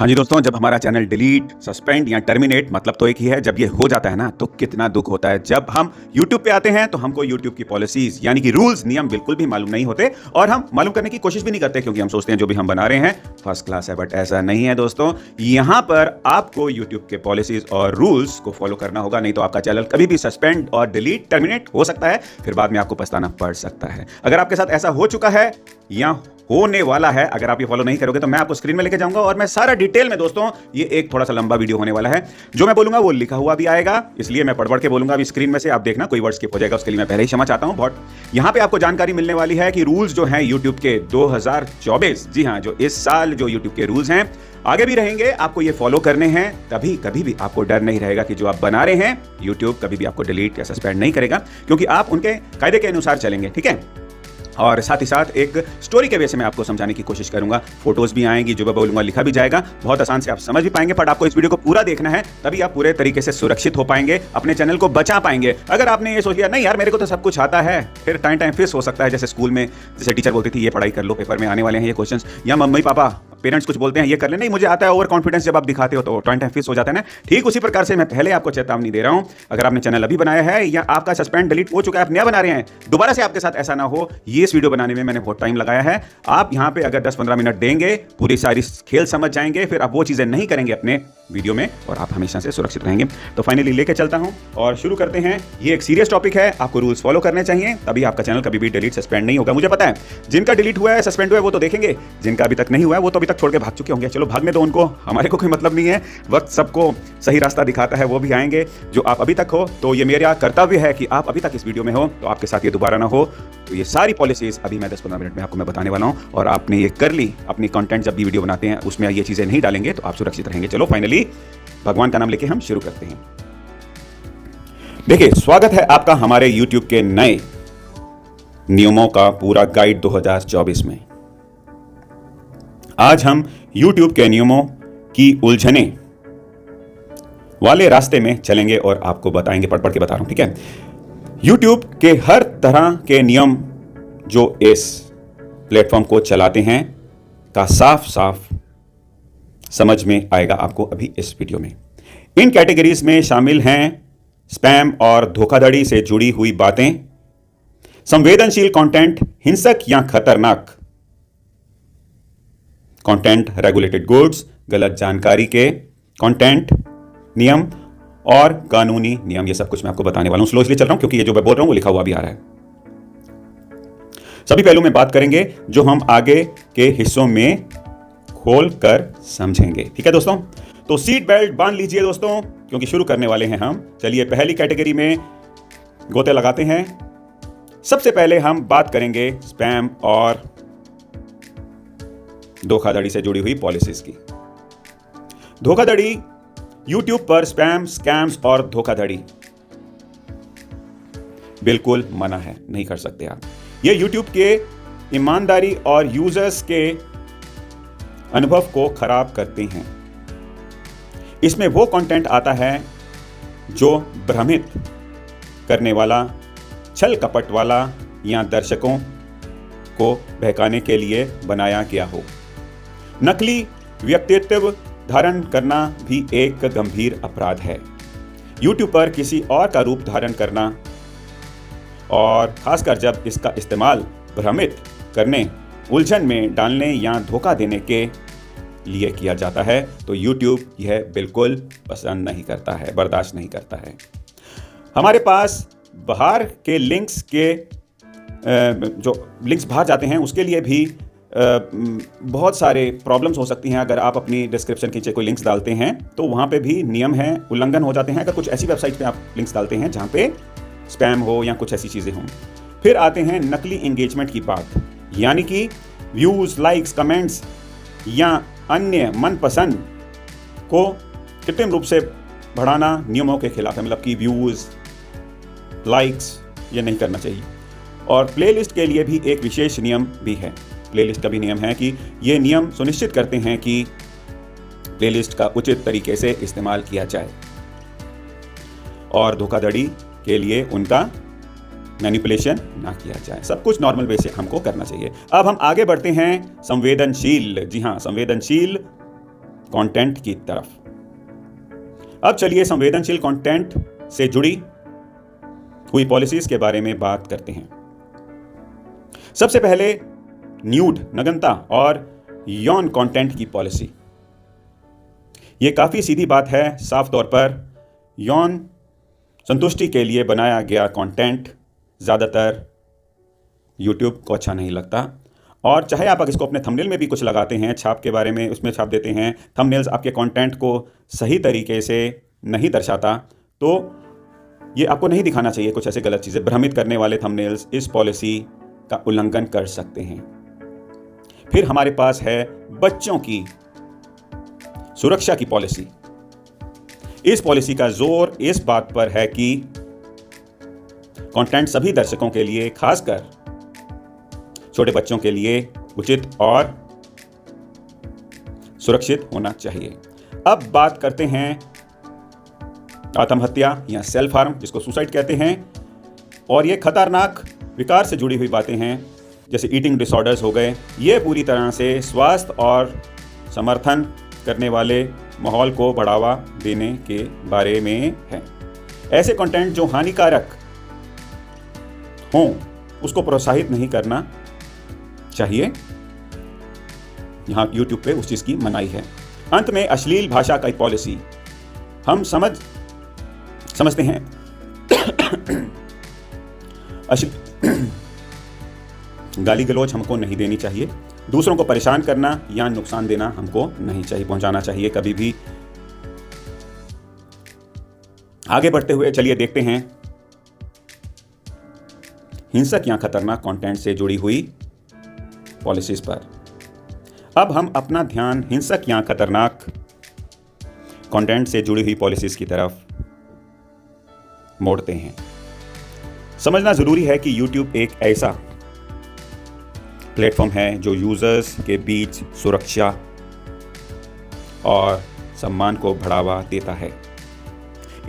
हाँ जी दोस्तों, जब हमारा चैनल डिलीट, सस्पेंड या टर्मिनेट मतलब तो एक ही है, जब ये हो जाता है ना तो कितना दुख होता है। जब हम YouTube पे आते हैं तो हमको YouTube की पॉलिसीज यानी कि रूल्स नियम बिल्कुल भी मालूम नहीं होते और हम मालूम करने की कोशिश भी नहीं करते क्योंकि हम सोचते हैं जो भी हम बना रहे हैं फर्स्ट क्लास है। बट ऐसा नहीं है दोस्तों, यहाँ पर आपको YouTube के पॉलिसीज और रूल्स को फॉलो करना होगा, नहीं तो आपका चैनल कभी भी सस्पेंड और डिलीट टर्मिनेट हो सकता है, फिर बाद में आपको पछताना पड़ सकता है। अगर आपके साथ ऐसा हो चुका है या होने वाला है, अगर आप ये फॉलो नहीं करोगे तो मैं आपको स्क्रीन में लेके जाऊंगा और मैं सारा डिटेल में दोस्तों, ये एक थोड़ा सा लंबा वीडियो होने वाला है, जो मैं बोलूंगा वो लिखा हुआ भी आएगा, इसलिए मैं पढ़ के बोलूंगा। अभी स्क्रीन में से आप देखना कोई वर्ड स्किप हो जाएगा, उसके लिए मैं पहले ही क्षमा चाहता हूं। बहुत यहां पे आपको जानकारी मिलने वाली है कि रूल्स जो हैं यूट्यूब के 2024, जी हां, जो इस साल जो यूट्यूब के रूल्स हैं आगे भी रहेंगे, आपको ये फॉलो करने हैं, तभी कभी भी आपको डर नहीं रहेगा कि जो आप बना रहे हैं यूट्यूब कभी भी आपको डिलीट या सस्पेंड नहीं करेगा, क्योंकि आप उनके कायदे के अनुसार चलेंगे। ठीक है, और साथ ही साथ एक स्टोरी के बेस में आपको समझाने की कोशिश करूंगा। फोटोज भी आएंगी, जो मैं बोलूंगा लिखा भी जाएगा, बहुत आसान से आप समझ भी पाएंगे। पर आपको इस वीडियो को पूरा देखना है, तभी आप पूरे तरीके से सुरक्षित हो पाएंगे, अपने चैनल को बचा पाएंगे। अगर आपने ये सोच लिया नहीं यार मेरे को तो सब कुछ आता है, फिर टाइम फिक्स हो सकता है, जैसे स्कूल में जैसे टीचर बोलती थी ये पढ़ाई कर लो, पेपर में आने वाले हैं ये क्वेश्चंस, या मम्मी पापा पेरेंट्स कुछ बोलते हैं ये कर ले, नहीं मुझे आता है, ओवर कॉन्फिडेंस जब आप दिखाते हो तो टाइम फिक्स हो जाता है ना। ठीक उसी प्रकार से मैं पहले आपको चेतावनी दे रहा हूं, अगर आपने चैनल अभी बनाया है या आपका सस्पेंड डिलीट हो चुका है, आप नया बना रहे हैं, दोबारा से आपके साथ ऐसा ना हो। ये इस वीडियो बनाने में मैंने बहुत टाइम लगाया है, आप यहां पे अगर 10-15 मिनट देंगे पूरी सारी खेल समझ जाएंगे, फिर आप वो चीजें नहीं करेंगे अपने वीडियो में और आप हमेशा से सुरक्षित रहेंगे। तो फाइनली लेके चलता हूं और शुरू करते हैं। ये एक सीरियस टॉपिक है, आपको रूल्स फॉलो करने चाहिए, तभी आपका चैनल कभी भी डिलीट सस्पेंड नहीं होगा। मुझे पता है जिनका डिलीट हुआ है सस्पेंड हुआ है वो तो देखेंगे, जिनका अभी तक नहीं हुआ है वो तो अभी तक छोड़ के भाग चुके होंगे। चलो भागने दो उनको, हमारे को कोई मतलब नहीं है, वक्त सबको सही रास्ता दिखाता है, वो भी आएंगे। जो आप अभी तक हो तो ये मेरा कर्तव्य है कि आप अभी तक इस वीडियो में हो तो आपके साथ ये दोबारा ना हो। तो ये सारी पॉलिसीज अभी मैं 10-15 मिनट में आपको मैं बताने वाला हूं और आपने ये कर ली, अपनी कंटेंट जब भी वीडियो बनाते हैं उसमें ये चीजें नहीं डालेंगे तो आप सुरक्षित रहेंगे। चलो फाइनली भगवान का नाम लेके हम शुरू करते हैं। देखिए, स्वागत है आपका हमारे YouTube के नए नियमों का पूरा गाइड 2024 में। आज हम YouTube के नियमों की उलझने वाले रास्ते में चलेंगे और आपको बताएंगे, पढ़ के बता रहा हूं। ठीक है, YouTube के हर तरह के नियम जो इस प्लेटफॉर्म को चलाते हैं का साफ साफ समझ में आएगा आपको अभी इस वीडियो में। इन कैटेगरीज में शामिल हैं स्पैम और धोखाधड़ी से जुड़ी हुई बातें, संवेदनशील कंटेंट, हिंसक या खतरनाक कंटेंट, रेगुलेटेड गुड्स, गलत जानकारी के कंटेंट नियम और कानूनी नियम। ये सब कुछ मैं आपको बताने वाला हूं। स्लो इसलिए चल रहा हूं क्योंकि ये जो मैं बोल रहा हूं वो लिखा हुआ भी आ रहा है। सभी पहलू में बात करेंगे जो हम आगे के हिस्सों में खोल कर समझेंगे। ठीक है दोस्तों, तो सीट बेल्ट बांध लीजिए दोस्तों, क्योंकि शुरू करने वाले हैं हम। चलिए पहली कैटेगरी में गोते लगाते हैं। सबसे पहले हम बात करेंगे स्पैम और धोखाधड़ी से जुड़ी हुई पॉलिसीज की। धोखाधड़ी, YouTube पर स्पैम, स्कैम्स और धोखाधड़ी बिल्कुल मना है, नहीं कर सकते आप। ये YouTube के ईमानदारी और यूजर्स के अनुभव को खराब करते हैं। इसमें वो कंटेंट आता है जो भ्रमित करने वाला, छल कपट वाला या दर्शकों को बहकाने के लिए बनाया गया हो। नकली व्यक्तित्व धारण करना भी एक गंभीर अपराध है। YouTube पर किसी और का रूप धारण करना, और खासकर जब इसका इस्तेमाल भ्रमित करने, उलझन में डालने या धोखा देने के लिए किया जाता है, तो YouTube यह बिल्कुल पसंद नहीं करता है, बर्दाश्त नहीं करता है। हमारे पास बाहर के लिंक्स के जो लिंक्स बाहर जाते हैं उसके लिए भी बहुत सारे प्रॉब्लम्स हो सकती हैं। अगर आप अपनी डिस्क्रिप्शन के नीचे कोई लिंक्स डालते हैं तो वहाँ पे भी नियम हैं, उल्लंघन हो जाते हैं। अगर कुछ ऐसी वेबसाइट पे आप लिंक्स डालते हैं जहाँ पे स्पैम हो या कुछ ऐसी चीज़ें हों। फिर आते हैं नकली एंगेजमेंट की बात, यानी कि व्यूज़, लाइक्स, कमेंट्स या अन्य मनपसंद को कृत्रिम रूप से बढ़ाना नियमों के खिलाफ है। मतलब कि व्यूज़, लाइक्स ये नहीं करना चाहिए। और प्लेलिस्ट के लिए भी एक विशेष नियम भी है। प्लेलिस्ट का भी नियम है कि ये नियम सुनिश्चित करते हैं कि प्लेलिस्ट का उचित तरीके से इस्तेमाल किया जाए और धोखाधड़ी के लिए उनका मैनिपुलेशन ना किया जाए। सब कुछ नॉर्मल वे से हमको करना चाहिए। अब हम आगे बढ़ते हैं संवेदनशील। जी हाँ, संवेदनशील कंटेंट की तरफ। अब चलिए संवेदनशील कंटेंट से जुड़ी हुई पॉलिसीज के बारे में बात करते हैं। सबसे पहले न्यूड, नग्नता और यौन कंटेंट की पॉलिसी। ये काफी सीधी बात है। साफ तौर पर यौन संतुष्टि के लिए बनाया गया कंटेंट ज़्यादातर YouTube को अच्छा नहीं लगता, और चाहे आप इसको अपने थंबनेल में भी कुछ लगाते हैं, छाप के बारे में उसमें छाप देते हैं, थंबनेल्स आपके कंटेंट को सही तरीके से नहीं दर्शाता, तो ये आपको नहीं दिखाना चाहिए कुछ ऐसे गलत चीज़ें। भ्रमित करने वाले थंबनेल्स इस पॉलिसी का उल्लंघन कर सकते हैं। फिर हमारे पास है बच्चों की सुरक्षा की पॉलिसी। इस पॉलिसी का जोर इस बात पर है कि कंटेंट सभी दर्शकों के लिए, खासकर छोटे बच्चों के लिए उचित और सुरक्षित होना चाहिए। अब बात करते हैं आत्महत्या या सेल्फ हार्म, जिसको सुसाइड कहते हैं, और ये खतरनाक विकार से जुड़ी हुई बातें हैं, जैसे ईटिंग डिसऑर्डर्स हो गए। ये पूरी तरह से स्वास्थ्य और समर्थन करने वाले माहौल को बढ़ावा देने के बारे में है। ऐसे कंटेंट जो हानिकारक हों उसको प्रोत्साहित नहीं करना चाहिए। यहाँ YouTube पे उस चीज़ की मनाही है। अंत में अश्लील भाषा की पॉलिसी। हम समझते हैं गाली गलौज हमको नहीं देनी चाहिए। दूसरों को परेशान करना या नुकसान देना हमको नहीं चाहिए, पहुंचाना चाहिए कभी भी। आगे बढ़ते हुए चलिए देखते हैं हिंसक या खतरनाक कंटेंट से जुड़ी हुई पॉलिसीज पर। अब हम अपना ध्यान हिंसक या खतरनाक कंटेंट से जुड़ी हुई पॉलिसीज की तरफ मोड़ते हैं। समझना जरूरी है कि YouTube एक ऐसा प्लेटफॉर्म है जो यूजर्स के बीच सुरक्षा और सम्मान को बढ़ावा देता है।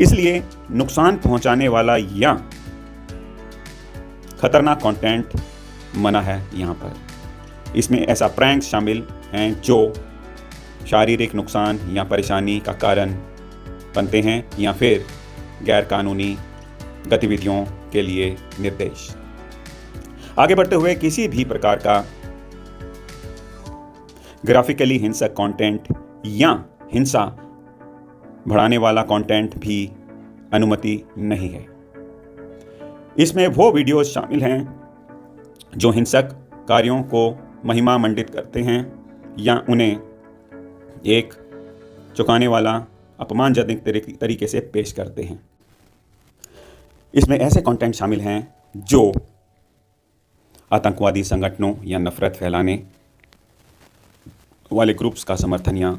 इसलिए नुकसान पहुंचाने वाला या खतरनाक कंटेंट मना है यहाँ पर। इसमें ऐसा प्रैंक्स शामिल हैं जो शारीरिक नुकसान या परेशानी का कारण बनते हैं, या फिर गैर कानूनी गतिविधियों के लिए निर्देश। आगे बढ़ते हुए किसी भी प्रकार का ग्राफिकली हिंसक कंटेंट या हिंसा बढ़ाने वाला कंटेंट भी अनुमति नहीं है। इसमें वो वीडियोस शामिल हैं जो हिंसक कार्यों को महिमा मंडित करते हैं या उन्हें एक चौंकाने वाला, अपमानजनक तरीके से पेश करते हैं। इसमें ऐसे कंटेंट शामिल हैं जो आतंकवादी संगठनों या नफरत फैलाने वाले ग्रुप्स का समर्थन या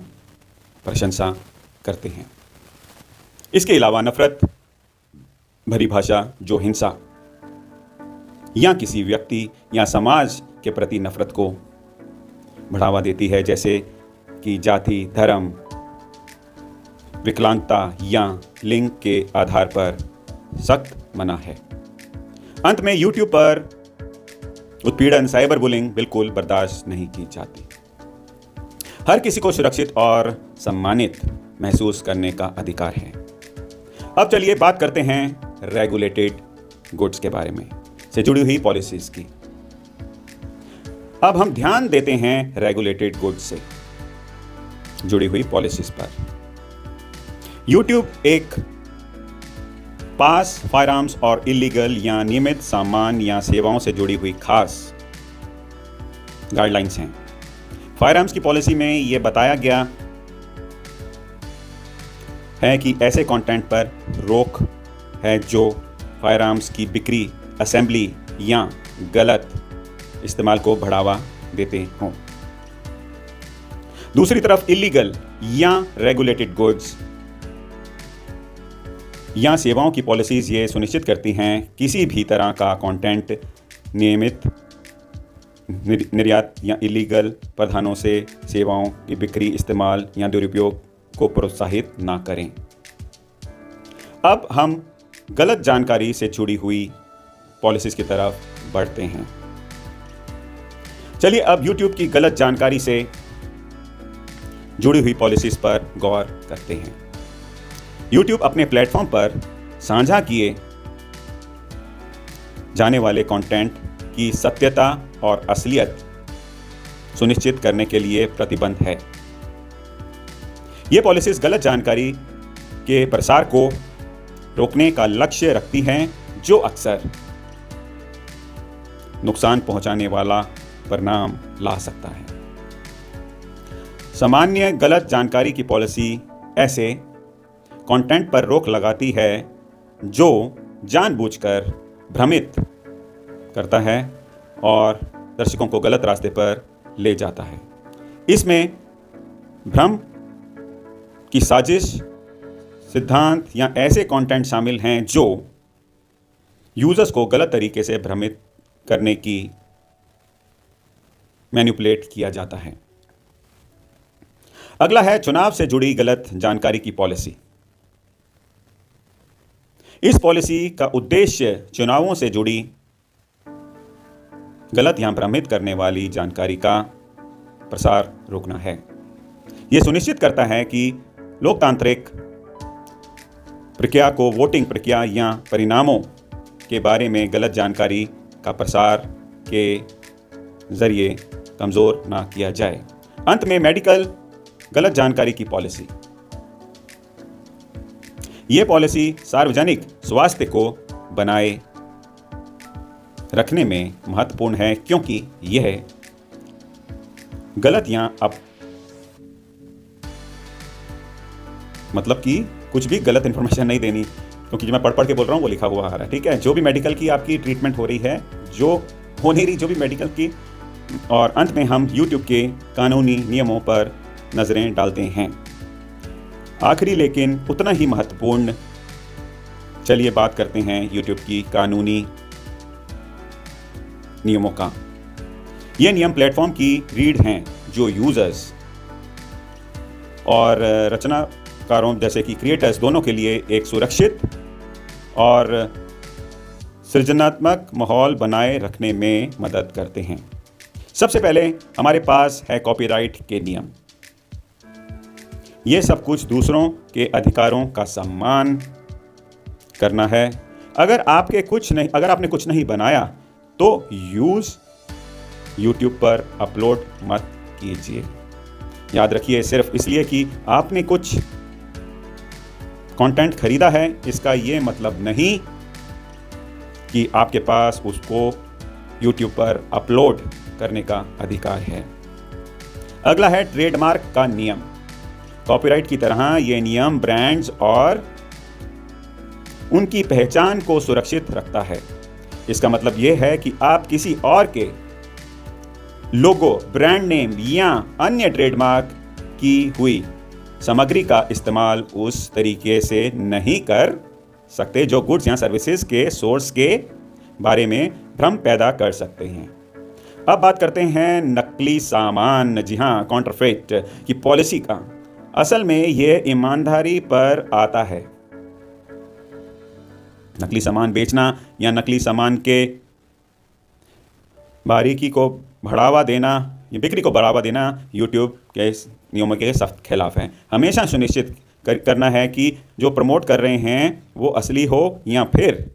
प्रशंसा करते हैं। इसके अलावा नफरत भरी भाषा जो हिंसा या किसी व्यक्ति या समाज के प्रति नफरत को बढ़ावा देती है, जैसे कि जाति, धर्म, विकलांगता या लिंग के आधार पर सख्त मना है। अंत में YouTube पर उत्पीड़न, साइबर बुलिंग बिल्कुल बर्दाश्त नहीं की जाती। हर किसी को सुरक्षित और सम्मानित महसूस करने का अधिकार है। अब चलिए बात करते हैं रेगुलेटेड गुड्स के बारे में से जुड़ी हुई पॉलिसीज की। अब हम ध्यान देते हैं रेगुलेटेड गुड्स से जुड़ी हुई पॉलिसीज पर। YouTube एक पास, फायरआर्म्स और इलीगल या नियमित सामान या सेवाओं से जुड़ी हुई खास गाइडलाइंस हैं। फायरआर्म्स की पॉलिसी में यह बताया गया है कि ऐसे कंटेंट पर रोक है जो फायरआर्म्स की बिक्री, असेंबली या गलत इस्तेमाल को बढ़ावा देते हों। दूसरी तरफ इलीगल या रेगुलेटेड गुड्स या सेवाओं की पॉलिसीज ये सुनिश्चित करती हैं किसी भी तरह का कंटेंट नियमित निर्यात या इलीगल प्रावधानों से सेवाओं की बिक्री, इस्तेमाल या दुरुपयोग को प्रोत्साहित ना करें। अब हम गलत जानकारी से जुड़ी हुई पॉलिसीज की तरफ बढ़ते हैं। चलिए अब YouTube की गलत जानकारी से जुड़ी हुई पॉलिसीज पर गौर करते हैं। YouTube अपने प्लेटफॉर्म पर साझा किए जाने वाले कंटेंट की सत्यता और असलियत सुनिश्चित करने के लिए प्रतिबद्ध है। ये पॉलिसीज गलत जानकारी के प्रसार को रोकने का लक्ष्य रखती हैं, जो अक्सर नुकसान पहुंचाने वाला परिणाम ला सकता है। सामान्य गलत जानकारी की पॉलिसी ऐसे कंटेंट पर रोक लगाती है जो जानबूझकर भ्रमित करता है और दर्शकों को गलत रास्ते पर ले जाता है। इसमें भ्रम की साजिश, सिद्धांत या ऐसे कंटेंट शामिल हैं जो यूजर्स को गलत तरीके से भ्रमित करने की मैनिपुलेट किया जाता है। अगला है चुनाव से जुड़ी गलत जानकारी की पॉलिसी। इस पॉलिसी का उद्देश्य चुनावों से जुड़ी गलत या भ्रमित करने वाली जानकारी का प्रसार रोकना है। यह सुनिश्चित करता है कि लोकतांत्रिक प्रक्रिया को वोटिंग प्रक्रिया या परिणामों के बारे में गलत जानकारी का प्रसार के जरिए कमजोर ना किया जाए। अंत में मेडिकल गलत जानकारी की पॉलिसी। यह पॉलिसी सार्वजनिक स्वास्थ्य को बनाए रखने में महत्वपूर्ण है, क्योंकि यह गलत या मतलब कि कुछ भी गलत इंफॉर्मेशन नहीं देनी, क्योंकि जो मैं पढ़ के बोल रहा हूँ वो लिखा हुआ आ रहा है, ठीक है। जो भी मेडिकल की आपकी ट्रीटमेंट हो रही है, जो हो नहीं रही, जो भी मेडिकल की। और अंत में हम YouTube के कानूनी नियमों पर नजरें डालते हैं। आखिरी लेकिन उतना ही महत्वपूर्ण, चलिए बात करते हैं YouTube की कानूनी नियमों का। ये नियम प्लेटफॉर्म की रीढ़ हैं जो यूजर्स और रचनाकारों जैसे कि क्रिएटर्स दोनों के लिए एक सुरक्षित और सृजनात्मक माहौल बनाए रखने में मदद करते हैं। सबसे पहले हमारे पास है कॉपीराइट के नियम। ये सब कुछ दूसरों के अधिकारों का सम्मान करना है। अगर आपने कुछ नहीं बनाया तो YouTube पर अपलोड मत कीजिए। याद रखिए, सिर्फ इसलिए कि आपने कुछ कंटेंट खरीदा है, इसका ये मतलब नहीं कि आपके पास उसको YouTube पर अपलोड करने का अधिकार है। अगला है ट्रेडमार्क का नियम। कॉपीराइट की तरह ये नियम ब्रांड्स और उनकी पहचान को सुरक्षित रखता है। इसका मतलब यह है कि आप किसी और के लोगो, ब्रांड नेम या अन्य ट्रेडमार्क की हुई सामग्री का इस्तेमाल उस तरीके से नहीं कर सकते जो गुड्स या सर्विसेज के सोर्स के बारे में भ्रम पैदा कर सकते हैं। अब बात करते हैं नकली सामान, जी हाँ, काउंटरफेट की पॉलिसी का। असल में यह ईमानदारी पर आता है। नकली सामान बेचना या नकली सामान के बारीकी को बढ़ावा देना या बिक्री को बढ़ावा देना YouTube के नियमों के सख्त खिलाफ है। हमेशा सुनिश्चित करना है कि जो प्रमोट कर रहे हैं वो असली हो, या फिर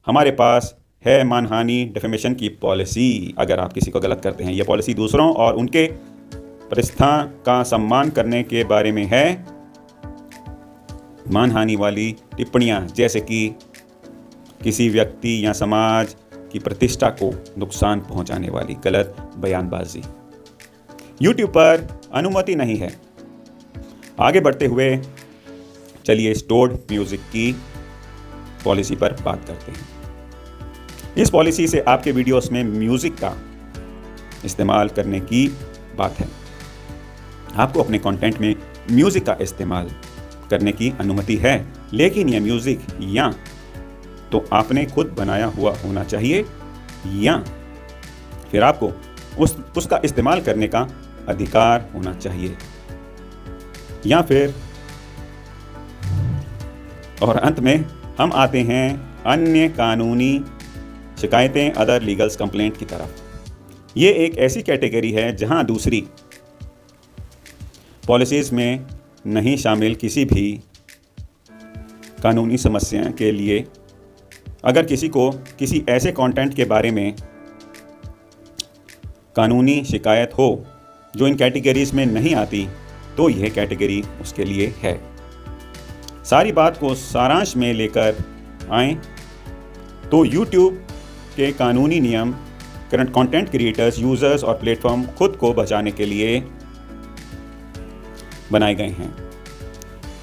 हमारे पास है मानहानि डिफेमेशन की पॉलिसी। अगर आप किसी को गलत करते हैं, यह पॉलिसी दूसरों और उनके प्रतिष्ठा का सम्मान करने के बारे में है। मानहानि वाली टिप्पणियां, जैसे कि किसी व्यक्ति या समाज की प्रतिष्ठा को नुकसान पहुंचाने वाली गलत बयानबाजी, YouTube पर अनुमति नहीं है। आगे बढ़ते हुए चलिए स्टोर्ड म्यूजिक की पॉलिसी पर बात करते हैं। इस पॉलिसी से आपके वीडियोस में म्यूजिक का इस्तेमाल करने की बात है। आपको अपने कंटेंट में म्यूजिक का इस्तेमाल करने की अनुमति है, लेकिन यह म्यूजिक या तो आपने खुद बनाया हुआ होना चाहिए, या फिर आपको उसका इस्तेमाल करने का अधिकार होना चाहिए, या फिर और अंत में हम आते हैं अन्य कानूनी शिकायतें, अदर लीगल्स कंप्लेंट की तरफ। ये एक ऐसी कैटेगरी है जहां दूसरी पॉलिसीज़ में नहीं शामिल किसी भी कानूनी समस्या के लिए अगर किसी को किसी ऐसे कंटेंट के बारे में कानूनी शिकायत हो जो इन कैटेगरीज़ में नहीं आती, तो यह कैटेगरी उसके लिए है। सारी बात को सारांश में लेकर आएँ तो YouTube के कानूनी नियम करंट कंटेंट क्रिएटर्स, यूज़र्स और प्लेटफॉर्म खुद को बचाने के लिए बनाए गए हैं।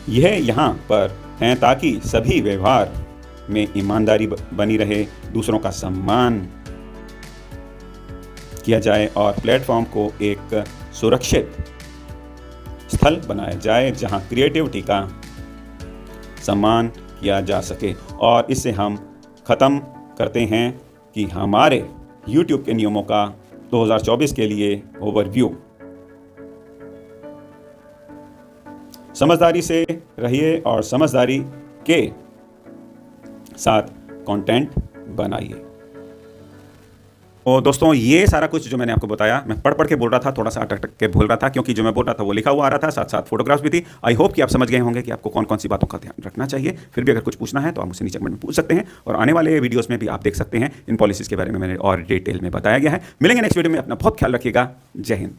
यह यहाँ पर हैं ताकि सभी व्यवहार में ईमानदारी बनी रहे, दूसरों का सम्मान किया जाए और प्लेटफॉर्म को एक सुरक्षित स्थल बनाया जाए जहां क्रिएटिविटी का सम्मान किया जा सके। और इससे हम ख़त्म करते हैं कि हमारे YouTube के नियमों का 2024 के लिए ओवरव्यू। समझदारी से रहिए और समझदारी के साथ कंटेंट बनाइए। तो दोस्तों, ये सारा कुछ जो मैंने आपको बताया, मैं पढ़ के बोल रहा था, थोड़ा सा अटक के बोल रहा था क्योंकि जो मैं बोल रहा था वो लिखा हुआ आ रहा था, साथ साथ फोटोग्राफ्स भी थी। आई होप कि आप समझ गए होंगे कि आपको कौन कौन सी बातों का ध्यान रखना चाहिए। फिर भी अगर कुछ पूछना है तो आप मुझसे नीचे कमेंट में पूछ सकते हैं और आने वाले वीडियोस में भी आप देख सकते हैं इन पॉलिसीज़ के बारे में मैंने और डिटेल में बताया गया है। मिलेंगे नेक्स्ट वीडियो में। अपना बहुत ख्याल रखिएगा। जय हिंद।